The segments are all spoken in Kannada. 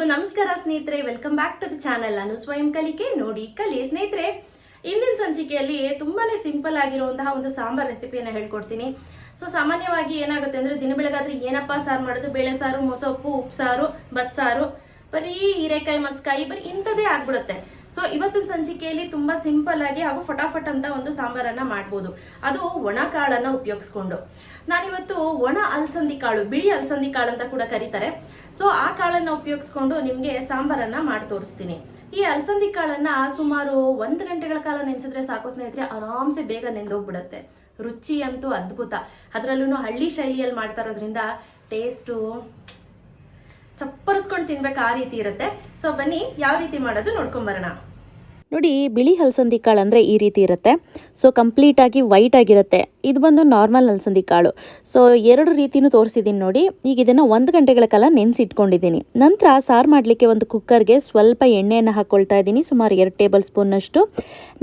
ಎಲ್ರಿಗೂ ನಮಸ್ಕಾರ ಸ್ನೇಹಿತರೆ, welcome back to the channel. ನಾನು ಸ್ವಯಂ ಕಲಿಕೆ ನೋಡಿ ಕಲಿ. ಸ್ನೇಹಿತರೆ, ಇಂದಿನ ಸಂಚಿಕೆಯಲ್ಲಿ ತುಂಬಾನೇ ಸಿಂಪಲ್ ಆಗಿರುವಂತಹ ಒಂದು ಸಾಂಬಾರ್ ರೆಸಿಪಿಯನ್ನು ಹೇಳ್ಕೊಡ್ತೀನಿ. ಸೊ ಸಾಮಾನ್ಯವಾಗಿ ಏನಾಗುತ್ತೆ ಅಂದ್ರೆ ದಿನ ಬೆಳಗಾದ್ರೆ ಏನಪ್ಪಾ ಸಾರು ಮಾಡೋದು, ಬೇಳೆ ಸಾರು, ಮೊಸೊಪ್ಪು, ಉಪ್ಸಾರು, ಬಸ್ಸಾರು, ಬರೀ ಹೀರೆಕಾಯಿ ಮಸ್ಕಾಯಿ ಬರೀ ಇಂಥದೇ ಆಗ್ಬಿಡುತ್ತೆ. ಸೊ ಇವತ್ತಿನ ಸಂಚಿಕೆಯಲ್ಲಿ ತುಂಬಾ ಸಿಂಪಲ್ ಆಗಿ ಹಾಗೂ ಫಟಾಫಟ್ ಅಂತ ಒಂದು ಸಾಂಬಾರನ್ನ ಮಾಡ್ಬೋದು, ಅದು ಒಣ ಕಾಳನ್ನ ಉಪಯೋಗಿಸ್ಕೊಂಡು. ನಾನಿವತ್ತು ಒಣ ಅಲಸಂದಿ ಕಾಳು, ಬಿಳಿ ಅಲಸಂದಿ ಕಾಳು ಅಂತ ಕೂಡ ಕರೀತಾರೆ. ಸೊ ಆ ಕಾಳನ್ನ ಉಪಯೋಗಿಸ್ಕೊಂಡು ನಿಮ್ಗೆ ಸಾಂಬಾರನ್ನ ಮಾಡಿ ತೋರಿಸ್ತೀನಿ. ಈ ಅಲಸಂದಿ ಕಾಳನ್ನ ಸುಮಾರು 1 ಗಂಟೆಗಳ ಕಾಲ ನೆನೆಸಿದ್ರೆ ಸಾಕು ಸ್ನೇಹಿತರೆ, ಆರಾಮ್ಸೆ ಬೇಗ ನೆಂದೋಗ್ಬಿಡುತ್ತೆ. ರುಚಿ ಅಂತೂ ಅದ್ಭುತ, ಅದರಲ್ಲೂ ಹಳ್ಳಿ ಶೈಲಿಯಲ್ಲಿ ಮಾಡ್ತಾ ಇರೋದ್ರಿಂದ ಟೇಸ್ಟು ಚಪ್ಪರಿಸ್ಕೊಂಡು ತಿನ್ಬೇಕು, ಆ ರೀತಿ ಇರುತ್ತೆ. ಸೊ ಬನ್ನಿ ಯಾವ ರೀತಿ ಮಾಡೋದು ನೋಡ್ಕೊಂಡ್ ಬರೋಣ. ನೋಡಿ, ಬಿಳಿ ಅಲಸಂದಿ ಕಾಳು ಅಂದರೆ ಈ ರೀತಿ ಇರುತ್ತೆ. ಸೊ ಕಂಪ್ಲೀಟಾಗಿ ವೈಟ್ ಆಗಿರುತ್ತೆ. ಇದು ಬಂದು ನಾರ್ಮಲ್ ಅಲಸಂದಿ ಕಾಳು. ಸೊ 2 ರೀತಿನೂ ತೋರಿಸಿದ್ದೀನಿ ನೋಡಿ. ಈಗ ಇದನ್ನು 1 ಗಂಟೆಗಳ ಕಾಲ ನೆನೆಸಿಟ್ಕೊಂಡಿದ್ದೀನಿ. ನಂತರ ಸಾರು ಮಾಡಲಿಕ್ಕೆ ಒಂದು ಕುಕ್ಕರ್ಗೆ ಸ್ವಲ್ಪ ಎಣ್ಣೆಯನ್ನು ಹಾಕ್ಕೊಳ್ತಾ ಇದ್ದೀನಿ, ಸುಮಾರು 2 ಟೇಬಲ್ ಸ್ಪೂನ್ನಷ್ಟು.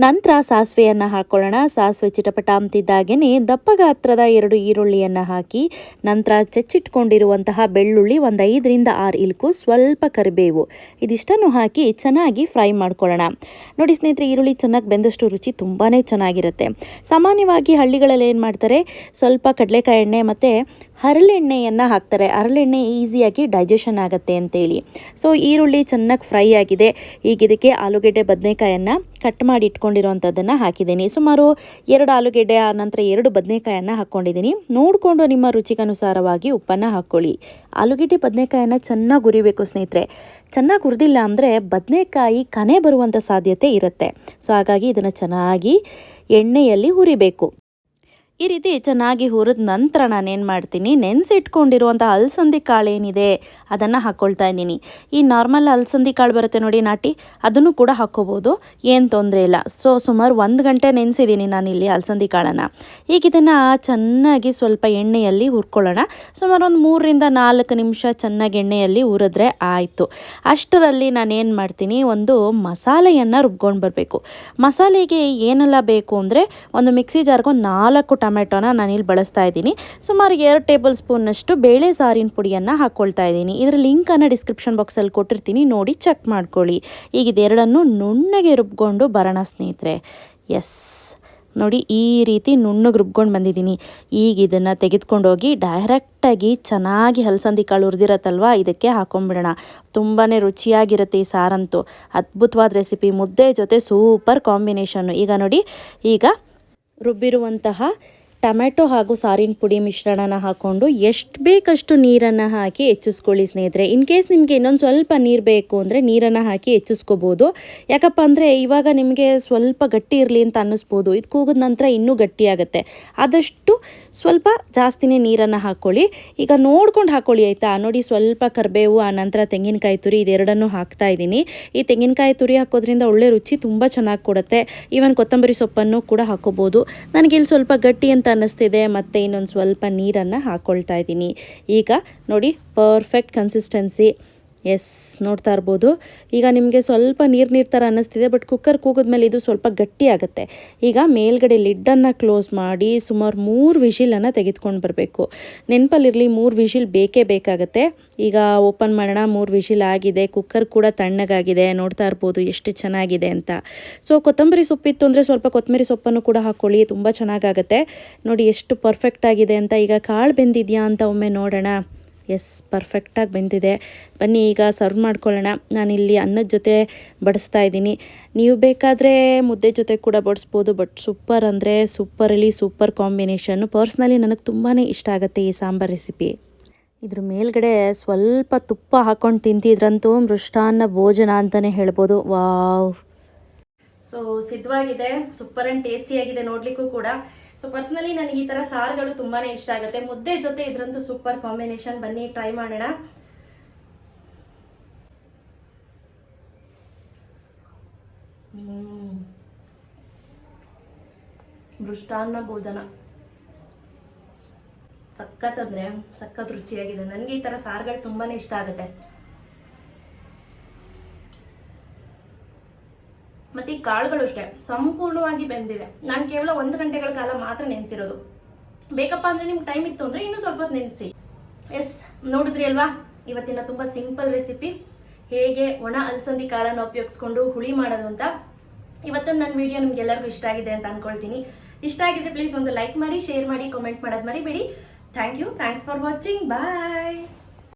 ನಂತರ ಸಾಸಿವೆಯನ್ನು ಹಾಕ್ಕೊಳ್ಳೋಣ. ಸಾಸಿವೆ ಚಿಟಪಟ ಅಂತಿದ್ದಾಗೇ ದಪ್ಪ ಗಾತ್ರದ 2 ಈರುಳ್ಳಿಯನ್ನು ಹಾಕಿ, ನಂತರ ಚಚ್ಚಿಟ್ಕೊಂಡಿರುವಂತಹ ಬೆಳ್ಳುಳ್ಳಿ ಒಂದು 5 ರಿಂದ 6 ಇಲ್ಕು, ಸ್ವಲ್ಪ ಕರಿಬೇವು, ಇದಿಷ್ಟನ್ನು ಹಾಕಿ ಚೆನ್ನಾಗಿ ಫ್ರೈ ಮಾಡ್ಕೊಳ್ಳೋಣ. ನೋಡಿ ಸ್ನೇಹಿತರೆ, ಈರುಳ್ಳಿ ಚೆನ್ನಾಗಿ ಬೆಂದಷ್ಟು ರುಚಿ ತುಂಬಾ ಚೆನ್ನಾಗಿರುತ್ತೆ. ಸಾಮಾನ್ಯವಾಗಿ ಹಳ್ಳಿಗಳಲ್ಲಿ ಏನು ಮಾಡ್ತಾರೆ, ಸ್ವಲ್ಪ ಕಡಲೆಕಾಯಿ ಎಣ್ಣೆ ಮತ್ತು ಹರಳೆಣ್ಣೆಯನ್ನು ಹಾಕ್ತಾರೆ. ಹರಳೆಣ್ಣೆ ಈಸಿಯಾಗಿ ಡೈಜೆಷನ್ ಆಗುತ್ತೆ ಅಂತೇಳಿ. ಸೊ ಈರುಳ್ಳಿ ಚೆನ್ನಾಗಿ ಫ್ರೈ ಆಗಿದೆ. ಈಗ ಇದಕ್ಕೆ ಆಲೂಗೆಡ್ಡೆ ಬದನೆಕಾಯನ್ನು ಕಟ್ ಮಾಡಿ ಇಟ್ಕೊಂಡಿರೋವಂಥದ್ದನ್ನು ಹಾಕಿದ್ದೀನಿ. ಸುಮಾರು 2 ಆಲೂಗೆಡ್ಡೆ, ನಂತರ 2 ಬದನೆಕಾಯನ್ನು ಹಾಕ್ಕೊಂಡಿದ್ದೀನಿ. ನೋಡಿಕೊಂಡು ನಿಮ್ಮ ರುಚಿಗನುಸಾರವಾಗಿ ಉಪ್ಪನ್ನು ಹಾಕ್ಕೊಳ್ಳಿ. ಆಲೂಗೆಡ್ಡೆ ಬದನೆಕಾಯನ್ನು ಚೆನ್ನಾಗಿ ಹುರಿಬೇಕು ಸ್ನೇಹಿತರೆ. ಚೆನ್ನಾಗಿ ಹುರಿದಿಲ್ಲ ಅಂದರೆ ಬದನೆಕಾಯಿ ಕನೆ ಬರುವಂಥ ಸಾಧ್ಯತೆ ಇರುತ್ತೆ. ಸೊ ಹಾಗಾಗಿ ಇದನ್ನು ಚೆನ್ನಾಗಿ ಎಣ್ಣೆಯಲ್ಲಿ ಹುರಿಬೇಕು. ಈ ರೀತಿ ಚೆನ್ನಾಗಿ ಹುರಿದ ನಂತರ ನಾನೇನು ಮಾಡ್ತೀನಿ, ನೆನೆಸಿಟ್ಕೊಂಡಿರುವಂಥ ಅಲಸಂದಿ ಕಾಳು ಏನಿದೆ ಅದನ್ನು ಹಾಕ್ಕೊಳ್ತಾ ಇದ್ದೀನಿ. ಈ ನಾರ್ಮಲ್ ಅಲಸಂದಿ ಕಾಳು ಬರುತ್ತೆ ನೋಡಿ, ನಾಟಿ, ಅದನ್ನು ಕೂಡ ಹಾಕ್ಕೋಬೋದು, ಏನು ತೊಂದರೆ ಇಲ್ಲ. ಸೊ ಸುಮಾರು 1 ಗಂಟೆ ನೆನೆಸಿದ್ದೀನಿ ನಾನಿಲ್ಲಿ ಅಲಸಂದಿ ಕಾಳನ್ನು. ಈಗ ಇದನ್ನು ಚೆನ್ನಾಗಿ ಸ್ವಲ್ಪ ಎಣ್ಣೆಯಲ್ಲಿ ಹುರ್ಕೊಳ್ಳೋಣ. ಸುಮಾರು ಒಂದು 3 ರಿಂದ 4 ನಿಮಿಷ ಚೆನ್ನಾಗಿ ಎಣ್ಣೆಯಲ್ಲಿ ಹುರಿದ್ರೆ ಆಯಿತು. ಅಷ್ಟರಲ್ಲಿ ನಾನೇನು ಮಾಡ್ತೀನಿ, ಒಂದು ಮಸಾಲೆಯನ್ನು ರುಬ್ಕೊಂಡು ಬರಬೇಕು. ಮಸಾಲೆಗೆ ಏನೆಲ್ಲ ಬೇಕು ಅಂದರೆ, ಒಂದು ಮಿಕ್ಸಿ ಜಾರ್ಗೆ ಒಂದು 4 ಟೊಮೆಟೊನ ನಾನಿಲ್ಲಿ ಬಳಸ್ತಾ ಇದ್ದೀನಿ. ಸುಮಾರು 2 ಟೇಬಲ್ ಸ್ಪೂನ್ನಷ್ಟು ಬೇಳೆ ಸಾರಿನ ಪುಡಿಯನ್ನು ಹಾಕ್ಕೊಳ್ತಾ ಇದ್ದೀನಿ. ಇದರ ಲಿಂಕನ್ನು ಡಿಸ್ಕ್ರಿಪ್ಷನ್ ಬಾಕ್ಸಲ್ಲಿ ಕೊಟ್ಟಿರ್ತೀನಿ, ನೋಡಿ ಚೆಕ್ ಮಾಡ್ಕೊಳ್ಳಿ. ಈಗ ಇದೆರಡನ್ನು ನುಣ್ಣಗೆ ರುಬ್ಕೊಂಡು ಬರೋಣ ಸ್ನೇಹಿತರೆ. ಎಸ್ ನೋಡಿ, ಈ ರೀತಿ ನುಣ್ಣಗೆ ರುಬ್ಕೊಂಡು ಬಂದಿದ್ದೀನಿ. ಈಗ ಇದನ್ನು ತೆಗೆದುಕೊಂಡೋಗಿ ಡೈರೆಕ್ಟಾಗಿ ಚೆನ್ನಾಗಿ ಅಲಸಂದಿ ಕಾಳು ಹುರಿದಿರತ್ತಲ್ವ, ಇದಕ್ಕೆ ಹಾಕೊಂಡ್ಬಿಡೋಣ. ತುಂಬಾ ರುಚಿಯಾಗಿರುತ್ತೆ ಈ ಸಾರಂತೂ. ಅದ್ಭುತವಾದ ರೆಸಿಪಿ, ಮುದ್ದೆ ಜೊತೆ ಸೂಪರ್ ಕಾಂಬಿನೇಷನ್ನು. ಈಗ ನೋಡಿ, ಈಗ ರುಬ್ಬಿರುವಂತಹ ಟೊಮೆಟೊ ಹಾಗೂ ಸಾರಿನ ಪುಡಿ ಮಿಶ್ರಣನ ಹಾಕ್ಕೊಂಡು ಎಷ್ಟು ಬೇಕಷ್ಟು ನೀರನ್ನು ಹಾಕಿ ಹೆಚ್ಚಿಸ್ಕೊಳ್ಳಿ ಸ್ನೇಹಿತರೆ. ಇನ್ ಕೇಸ್ ನಿಮಗೆ ಇನ್ನೊಂದು ಸ್ವಲ್ಪ ನೀರು ಬೇಕು ಅಂದರೆ ನೀರನ್ನು ಹಾಕಿ ಹೆಚ್ಚಿಸ್ಕೋಬೋದು. ಯಾಕಪ್ಪ ಅಂದರೆ ಇವಾಗ ನಿಮಗೆ ಸ್ವಲ್ಪ ಗಟ್ಟಿ ಇರಲಿ ಅಂತ ಅನ್ನಿಸ್ಬೋದು, ಇದು ಕೂಗಿದ ನಂತರ ಇನ್ನೂ ಗಟ್ಟಿಯಾಗುತ್ತೆ. ಆದಷ್ಟು ಸ್ವಲ್ಪ ಜಾಸ್ತಿನೇ ನೀರನ್ನು ಹಾಕ್ಕೊಳ್ಳಿ. ಈಗ ನೋಡ್ಕೊಂಡು ಹಾಕ್ಕೊಳ್ಳಿ ಆಯಿತಾ. ನೋಡಿ, ಸ್ವಲ್ಪ ಕರಿಬೇವು, ಆ ನಂತರ ತೆಂಗಿನಕಾಯಿ ತುರಿ, ಇದೆರಡನ್ನು ಹಾಕ್ತಾ ಇದ್ದೀನಿ. ಈ ತೆಂಗಿನಕಾಯಿ ತುರಿ ಹಾಕೋದ್ರಿಂದ ಒಳ್ಳೆ ರುಚಿ ತುಂಬ ಚೆನ್ನಾಗಿ ಕೊಡುತ್ತೆ. ಈವನ್ ಕೊತ್ತಂಬರಿ ಸೊಪ್ಪನ್ನು ಕೂಡ ಹಾಕೋಬೋದು. ನನಗಿಲ್ಲಿ ಸ್ವಲ್ಪ ಗಟ್ಟಿ ಅಂತ ಅನ್ನಿಸ್ತಿದೆ, ಮತ್ತು ಇನ್ನೊಂದು ಸ್ವಲ್ಪ ನೀರನ್ನು ಹಾಕ್ಕೊಳ್ತಾ ಇದ್ದೀನಿ. ಈಗ ನೋಡಿ, ಪರ್ಫೆಕ್ಟ್ ಕನ್ಸಿಸ್ಟೆನ್ಸಿ. ಎಸ್, ನೋಡ್ತಾ ಇರ್ಬೋದು. ಈಗ ನಿಮಗೆ ಸ್ವಲ್ಪ ನೀರು ಥರ ಅನ್ನಿಸ್ತಿದೆ, ಬಟ್ ಕುಕ್ಕರ್ ಕೂಗಿದ್ಮೇಲೆ ಇದು ಸ್ವಲ್ಪ ಗಟ್ಟಿ ಆಗುತ್ತೆ. ಈಗ ಮೇಲ್ಗಡೆ ಲಿಡ್ಡನ್ನು ಕ್ಲೋಸ್ ಮಾಡಿ ಸುಮಾರು 3 ವಿಷಿಲನ್ನು ತೆಗೆದುಕೊಂಡು ಬರಬೇಕು. ನೆನಪಲ್ಲಿರಲಿ, 3 ವಿಷಿಲ್ ಬೇಕೇ ಬೇಕಾಗುತ್ತೆ. ಈಗ ಓಪನ್ ಮಾಡೋಣ. 3 ವಿಷಿಲ್ ಆಗಿದೆ. ಕುಕ್ಕರ್ ಕೂಡ ತಣ್ಣಗಾಗಿದೆ. ನೋಡ್ತಾ ಇರ್ಬೋದು ಎಷ್ಟು ಚೆನ್ನಾಗಿದೆ ಅಂತ. ಸೊ ಕೊತ್ತಂಬರಿ ಸೊಪ್ಪಿತ್ತು ಅಂದರೆ ಸ್ವಲ್ಪ ಕೊತ್ತಂಬರಿ ಸೊಪ್ಪನ್ನು ಕೂಡ ಹಾಕ್ಕೊಳ್ಳಿ, ತುಂಬ ಚೆನ್ನಾಗಾಗುತ್ತೆ. ನೋಡಿ ಎಷ್ಟು ಪರ್ಫೆಕ್ಟ್ ಆಗಿದೆ ಅಂತ. ಈಗ ಕಾಳು ಬೆಂದಿದೆಯಾ ಅಂತ ಒಮ್ಮೆ ನೋಡೋಣ. ಎಸ್, ಪರ್ಫೆಕ್ಟಾಗಿ ಬೆಂದಿದೆ. ಬನ್ನಿ ಈಗ ಸರ್ವ್ ಮಾಡ್ಕೊಳ್ಳೋಣ. ನಾನಿಲ್ಲಿ ಅನ್ನದ ಜೊತೆ ಬಡಿಸ್ತಾ ಇದ್ದೀನಿ. ನೀವು ಬೇಕಾದರೆ ಮುದ್ದೆ ಜೊತೆ ಕೂಡ ಬಡಿಸ್ಬೋದು, ಬಟ್ ಸೂಪರ್ ಅಂದರೆ ಸೂಪರಲ್ಲಿ ಸೂಪರ್ ಕಾಂಬಿನೇಷನ್ನು. ಪರ್ಸ್ನಲಿ ನನಗೆ ತುಂಬಾ ಇಷ್ಟ ಆಗುತ್ತೆ ಈ ಸಾಂಬಾರ್ ರೆಸಿಪಿ. ಇದ್ರ ಮೇಲ್ಗಡೆ ಸ್ವಲ್ಪ ತುಪ್ಪ ಹಾಕ್ಕೊಂಡು ತಿಂತಿದ್ರಂತೂ ಮೃಷ್ಟಾನ್ನ ಭೋಜನ ಅಂತಲೇ ಹೇಳ್ಬೋದು. ವಾವ್! ಸೊ ಸಿದ್ಧವಾಗಿದೆ, ಸೂಪರ್ ಆ್ಯಂಡ್ ಟೇಸ್ಟಿಯಾಗಿದೆ ನೋಡ್ಲಿಕ್ಕೂ ಕೂಡ. ಸೊ ಪರ್ಸನಲಿ ನನಗೆ ಈ ತರ ಸಾರುಗಳು ತುಂಬಾನೇ ಇಷ್ಟ ಆಗುತ್ತೆ. ಮುದ್ದೆ ಜೊತೆ ಇದ್ರಂತೂ ಸೂಪರ್ ಕಾಂಬಿನೇಷನ್. ಬನ್ನಿ ಟ್ರೈ ಮಾಡೋಣ. ಮೃಷ್ಟಾನ್ನ ಭೋಜನ ಸಖತ್ ಅಂದ್ರೆ ಸಖತ್ ರುಚಿಯಾಗಿದೆ. ನನಗೆ ಈ ತರ ಸಾರುಗಳು ತುಂಬಾನೇ ಇಷ್ಟ ಆಗುತ್ತೆ. ಮತ್ತೆ ಈ ಕಾಳುಗಳು ಅಷ್ಟೇ ಸಂಪೂರ್ಣವಾಗಿ ಬೆಂದಿದೆ. ನಾನು ಕೇವಲ 1 ಗಂಟೆಗಳ ಕಾಲ ಮಾತ್ರ ನೆನೆಸಿರೋದು. ಬೇಕಪ್ಪ ಅಂದ್ರೆ ನಿಮ್ಗೆ ಟೈಮ್ ಇತ್ತು ಅಂದ್ರೆ ಇನ್ನೂ ಸ್ವಲ್ಪ ಹೊತ್ತು ನೆನೆಸಿ. ಎಸ್, ನೋಡಿದ್ರಿ ಅಲ್ವಾ, ಇವತ್ತಿನ ತುಂಬಾ ಸಿಂಪಲ್ ರೆಸಿಪಿ. ಹೇಗೆ ಒಣ ಅಲಸಂದಿ ಕಾಳನ್ನು ಉಪಯೋಗಿಸ್ಕೊಂಡು ಹುಳಿ ಮಾಡೋದು ಅಂತ. ಇವತ್ತು ನನ್ನ ವಿಡಿಯೋ ನಿಮ್ಗೆಲ್ಲರಿಗೂ ಇಷ್ಟ ಆಗಿದೆ ಅಂತ ಅನ್ಕೊಳ್ತೀನಿ. ಇಷ್ಟ ಆಗಿದ್ರೆ ಪ್ಲೀಸ್ ಒಂದು ಲೈಕ್ ಮಾಡಿ, ಶೇರ್ ಮಾಡಿ, ಕಾಮೆಂಟ್ ಮಾಡೋದು ಮರಿಬೇಡಿ. Thank you. Thanks for watching. Bye.